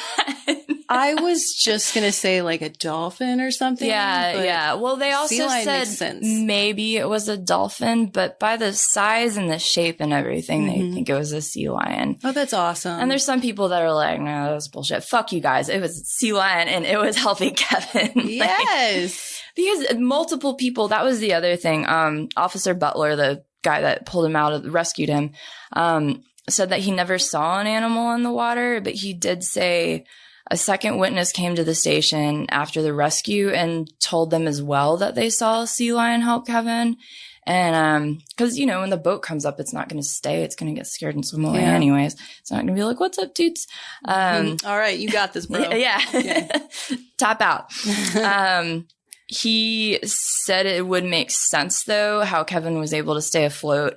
God. I was just going to say like a dolphin or something. Yeah. Well, they also said maybe it was a dolphin, but by the size and the shape and everything, they think it was a sea lion. Oh, that's awesome. And there's some people that are like, no, that was bullshit. Fuck you guys. It was a sea lion and it was helping Kevin. Yes. Because multiple people, that was the other thing. Officer Butler, the guy that pulled him out, rescued him, said that he never saw an animal in the water, but he did say a second witness came to the station after the rescue and told them as well that they saw a sea lion help Kevin. And, cause when the boat comes up, it's not going to stay. It's going to get scared and swim away anyways. It's not going to be like, what's up, dudes? All right. You got this, bro. Yeah. Okay. Tap out. He said it would make sense though, how Kevin was able to stay afloat.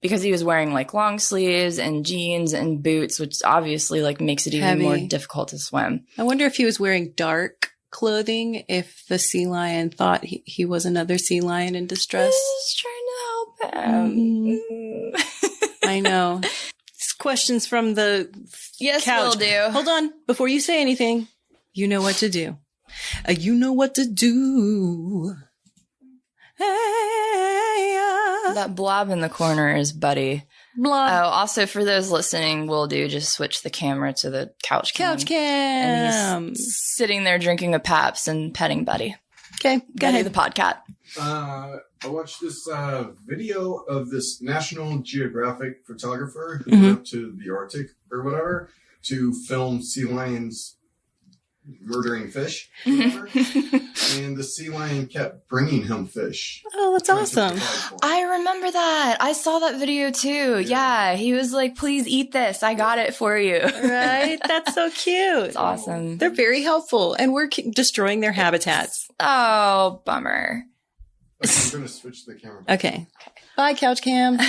Because he was wearing like long sleeves and jeans and boots, which obviously like makes it even more difficult to swim. I wonder if he was wearing dark clothing, if the sea lion thought he was another sea lion in distress. He's trying to help him. I know. Questions from the couch. Will do. Hold on. Before you say anything, you know what to do. You know what to do. That blob in the corner is Buddy. Blob. Oh, also for those listening, we'll just switch the camera to the couch cam. Couch cam. And he's sitting there drinking a Pabst and petting Buddy. Okay, go ahead. The podcat. I watched this video of this National Geographic photographer who went up to the Arctic or whatever to film sea lions murdering fish or whatever. And the sea lion kept bringing him fish. Oh, that's awesome. I remember that. I saw that video too. Yeah. He was like, please eat this. I got it for you. Right? That's so cute. It's awesome. They're very helpful, and we're destroying their habitats. Oh, bummer. Okay, I'm going to switch the camera back. Okay. Bye, couch cam.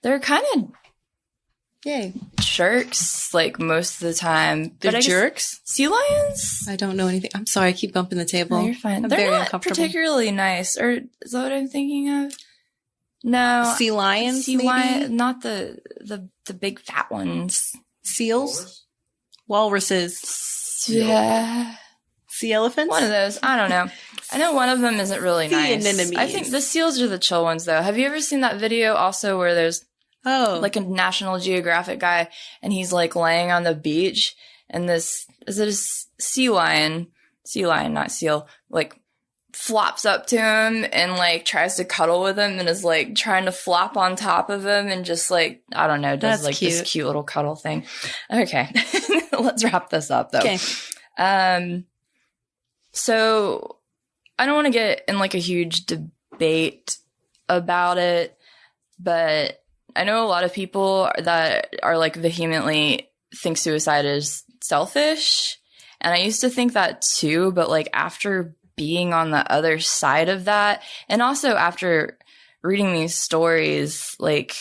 They're kind of Yay. jerks, like most of the time. They're jerks? Sea lions? I don't know anything. I'm sorry, I keep bumping the table. No, you're fine. I'm They're very not uncomfortable. particularly nice. Or is that what I'm thinking of? No. Sea lions, Sea maybe? lion, not the big fat ones. Seals? Walruses? Yeah. Sea elephants? One of those. I don't know. I know one of them isn't really Sea nice. anemones. I think the seals are the chill ones, though. Have you ever seen that video also where there's like a National Geographic guy and he's like laying on the beach and is it a sea lion, not seal, like flops up to him and like tries to cuddle with him and is like trying to flop on top of him and just like, I don't know, does like this cute little cuddle thing. Okay. Let's wrap this up though. Okay. So I don't want to get in like a huge debate about it, but I know a lot of people that are like vehemently think suicide is selfish. And I used to think that too, but like after being on the other side of that, and also after reading these stories, like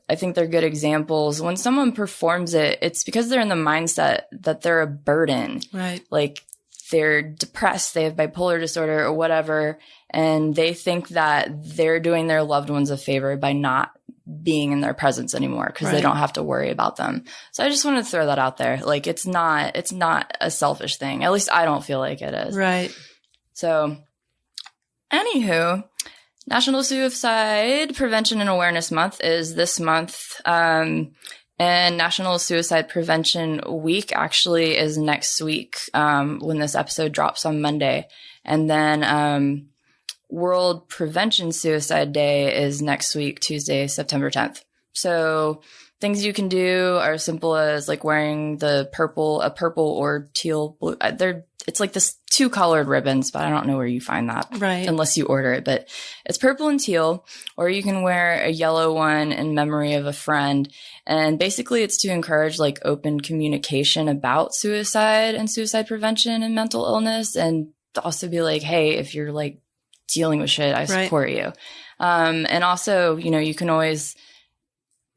I think they're good examples. When someone performs it, it's because they're in the mindset that they're a burden. Right. Like they're depressed, they have bipolar disorder or whatever, and they think that they're doing their loved ones a favor by not being in their presence anymore because they don't have to worry about them. So I just wanted to throw that out there. Like it's not a selfish thing. At least I don't feel like it is. Right. So anywho, National Suicide Prevention and Awareness Month is this month. And National Suicide Prevention Week actually is next week when this episode drops on Monday. And then World Prevention Suicide Day is next week, Tuesday, September 10th. So things you can do are simple as like wearing a purple or teal blue. It's like this 2 colored ribbons, but I don't know where you find that. Right. Unless you order it, but it's purple and teal, or you can wear a yellow one in memory of a friend. And basically it's to encourage like open communication about suicide and suicide prevention and mental illness. And also be like, hey, if you're like dealing with shit, I support you. And also, you can always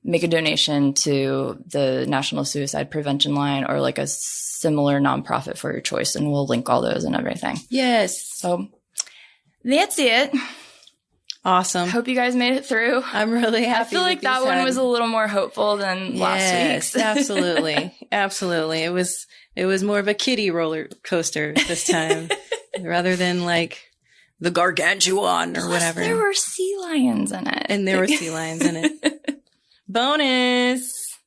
make a donation to the National Suicide Prevention Line or like a similar nonprofit for your choice. And we'll link all those and everything. Yes. So that's it. Awesome. Hope you guys made it through. I'm really happy. I feel like that one was a little more hopeful than last week's. Absolutely. Absolutely. It was more of a kiddie roller coaster this time rather than like the gargantuan or whatever. There were sea lions in it. And there were sea lions in it. Bonus.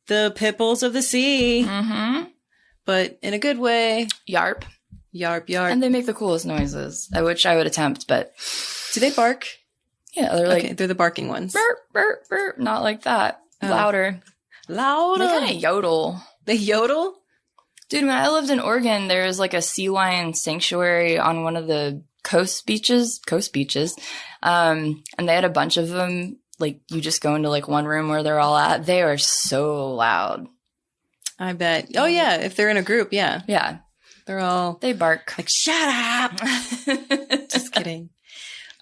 The Pitbulls of the Sea. Mm-hmm. But in a good way. Yarp. Yarp, yarp. And they make the coolest noises, which I would attempt, but... Do they bark? Yeah, they're like... Okay, they're the barking ones. Burp, burp, burp. Not like that. Louder. Louder. They kind of yodel. They yodel? Dude, when I lived in Oregon, there was like a sea lion sanctuary on one of the coast beaches. And they had a bunch of them. Like, you just go into like one room where they're all at. They are so loud. I bet. Oh, yeah. If they're in a group, yeah. Yeah. They bark. Like, shut up. Just kidding.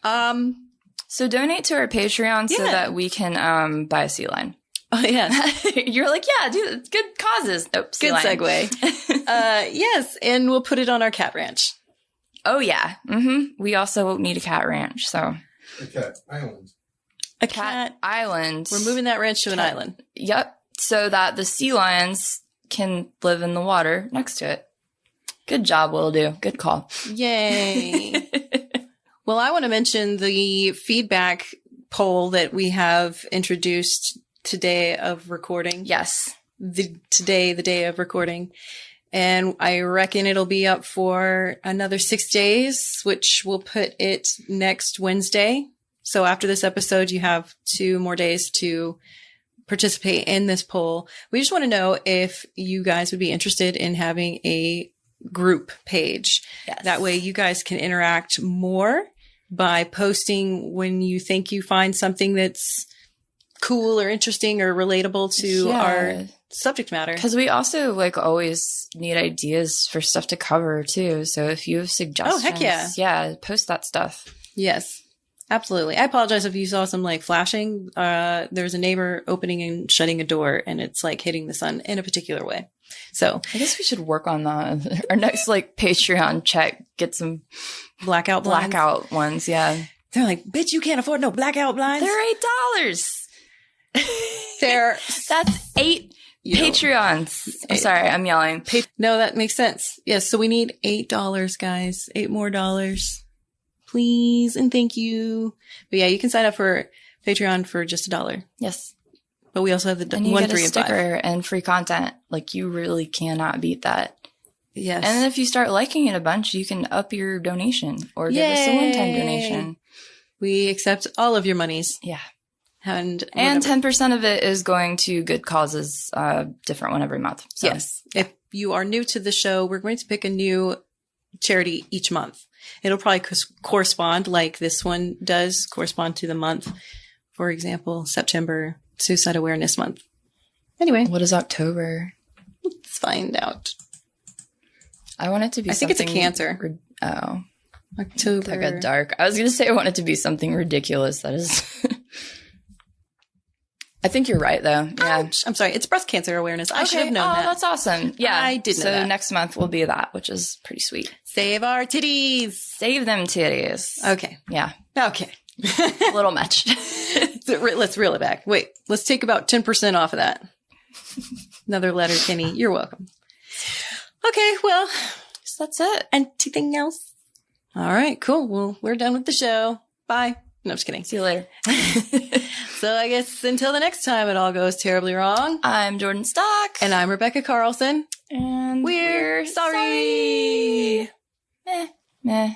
So donate to our Patreon so that we can buy a sea lion. Oh, yeah. You're like, yeah, dude, good causes. Nope, good segue. Yes, and we'll put it on our cat ranch. Oh, yeah. Mm-hmm. We also need a cat ranch, so. A cat island. A cat island. We're moving that ranch to an island. Yep. So that the sea lions can live in the water next to it. Good job, Will Do. Good call. Yay. Well, I want to mention the feedback poll that we have introduced today of recording. Yes. The day of recording. And I reckon it'll be up for another 6 days, which will put it next Wednesday. So after this episode, you have 2 more days to participate in this poll. We just want to know if you guys would be interested in having a group page. Yes. That way you guys can interact more by posting when you think you find something that's cool or interesting or relatable to our subject matter. Because we also like always need ideas for stuff to cover too. So if you have suggestions, oh, heck yeah. Yeah, post that stuff. Yes, absolutely. I apologize if you saw some like flashing. There's a neighbor opening and shutting a door and it's like hitting the sun in a particular way. So I guess we should work on that. Our next like Patreon check, get some blackout ones. Yeah. They're like, bitch, you can't afford no blackout blinds. They're $8. That's 8 Patreons. I'm sorry, I'm yelling. No, that makes sense. Yes. So we need $8, guys. $8 more. Please. And thank you. But yeah, you can sign up for Patreon for just $1. Yes. But we also have the and you 1, get 3, a and 5. sticker and free content. Like you really cannot beat that. Yes. And then if you start liking it a bunch, you can up your donation or give us a one-time donation. We accept all of your monies. Yeah. And 10% of it is going to good causes, different one every month. So. Yes. If you are new to the show, we're going to pick a new charity each month. It'll probably correspond like this one does correspond to the month. For example, September, Suicide Awareness Month. Anyway. What is October? Let's find out. I want it to be I think it's a Cancer. October. That got dark. I was going to say I want it to be something ridiculous. That is... I think you're right, though. Yeah. Ouch. I'm sorry. It's Breast Cancer Awareness. I should have known that. Oh, that's awesome. Yeah. I did know that. So next month will be that, which is pretty sweet. Save our titties. Save them titties. Okay. Yeah. Okay. A little much. Let's reel it back. Wait, let's take about 10% off of that. Another letter, Kenny. You're welcome. Okay, well. So that's it. Anything else? All right, cool. Well, we're done with the show. Bye. No, I'm just kidding. See you later. So I guess until the next time it all goes terribly wrong. I'm Jordan Stock. And I'm Rebecca Carlson. And we're sorry. Meh.